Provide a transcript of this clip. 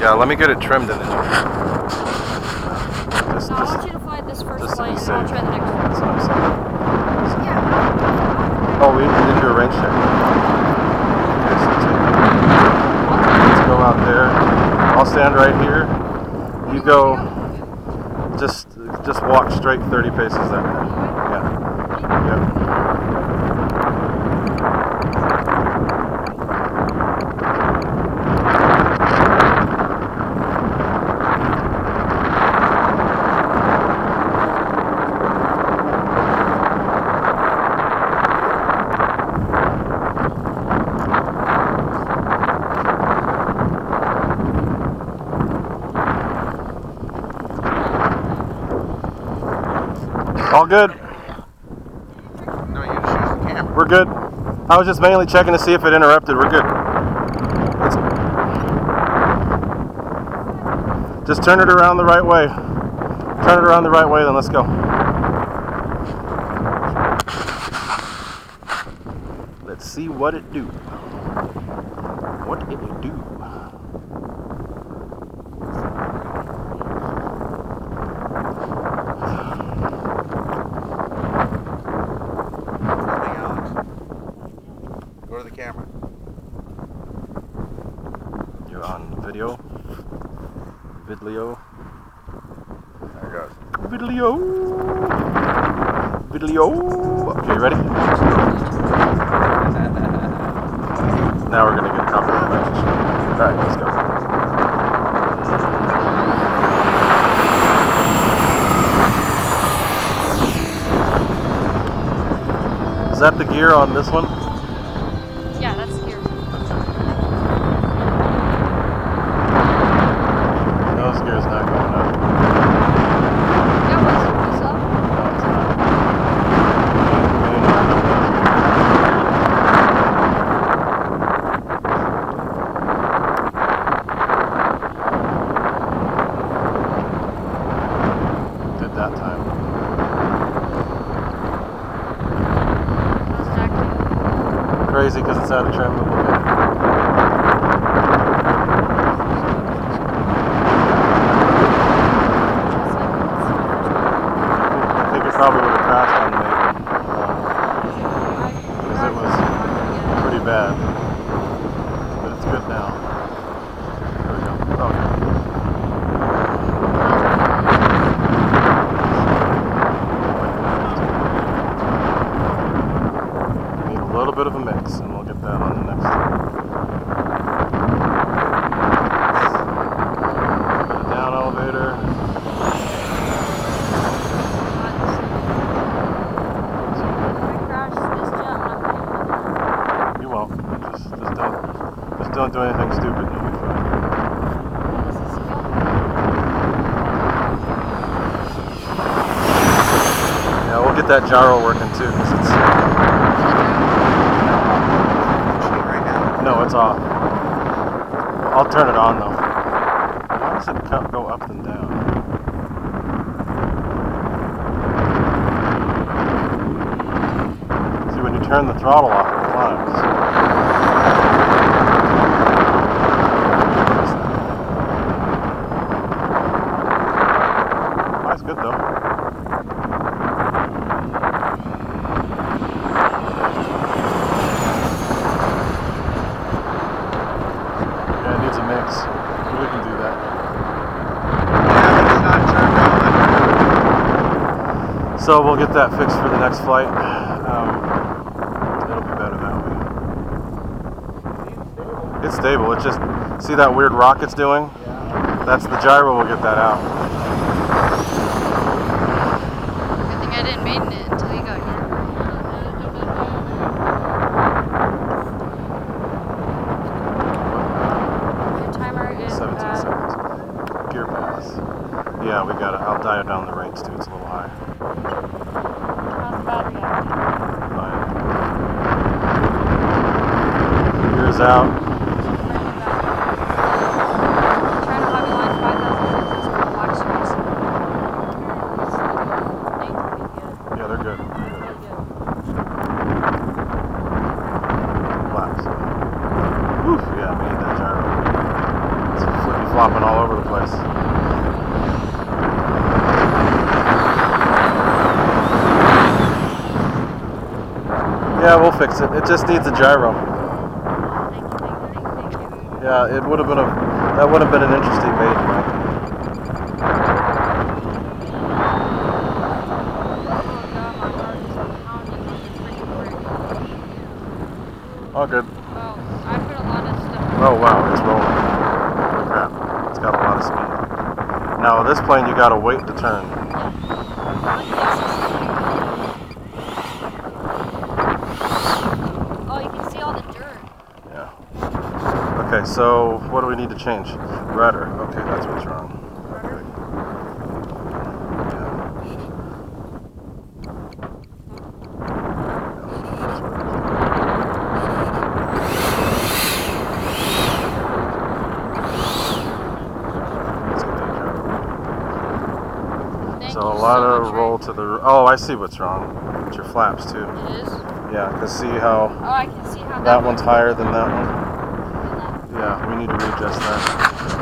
Yeah, let me get it trimmed in it. No, I want you to fly this first flight and I'll try the next one. That's what I'm saying. Oh, we need to do a range check. Okay, so let's go out there. I'll stand right here. You go. Just walk straight 30 paces that way. Yeah. Yep. All good? No, you just use the camera. We're good. I was just mainly checking to see if it interrupted. We're good. Just turn it around the right way. Turn it around the right way, then let's go. Let's see what it do. What it do. Go to the camera. You're on video. Vidlio. There it goes. Vidlio. Vidlio. Okay, you ready? Now we're gonna get a copyright violation. Alright, let's go. Is that the gear on this one? Yeah, that's the gear. Those gears not going up. Yeah, what's up? No, it's not. Did that time. How's Jack doing? Crazy because it's out of trim a little bit. I think it probably would have crashed on the Maiden because it was pretty bad. But it's good now. There we go. Okay. Need a little bit of a mix, and we'll get that on the next one. Put it down elevator. You won't. Just don't do anything stupid. And you'll be fine. Yeah, we'll get that gyro working too, because it's. Right now. No, it's off. I'll turn it on though. Why does it go up and down? See, when you turn the throttle off, it climbs. That's good though. Yeah, it needs a mix. We can do that. Yeah, it's not turned on. So we'll get that fixed for the next flight. It'll be better that way. It's stable. It's just, see that weird rock it's doing? That's the gyro. We'll get that out. Good thing I didn't maiden it until you got here. Your timer is 17 seconds. Gear pass. Yeah, we got it. I'll dial down the range too. It's a little high. How's the battery at? Fine. Gears out. Trying to hobby line 5,000 for black streaks. Yeah, they're good. Flaps. Oof, yeah, we need that gyro. It's flippy flopping all over the place. Yeah, we'll fix it. It just needs a gyro. Yeah, it would have been that would have been an interesting Maiden ride. All good. Oh, I put a lot of stuff. Oh wow, it's rolling. Crap, it's got a lot of speed. Now this plane you gotta wait to turn. Oh, you can see all the dirt. Yeah. Okay, so what do we need to change? Rudder. Okay, that's what's wrong. Okay. Yeah. So a lot of roll to the. Oh, I see what's wrong. It's your flaps too. It is? Yeah, because see how Oh, I can see how that one's higher than that one. Yeah, we need to readjust that.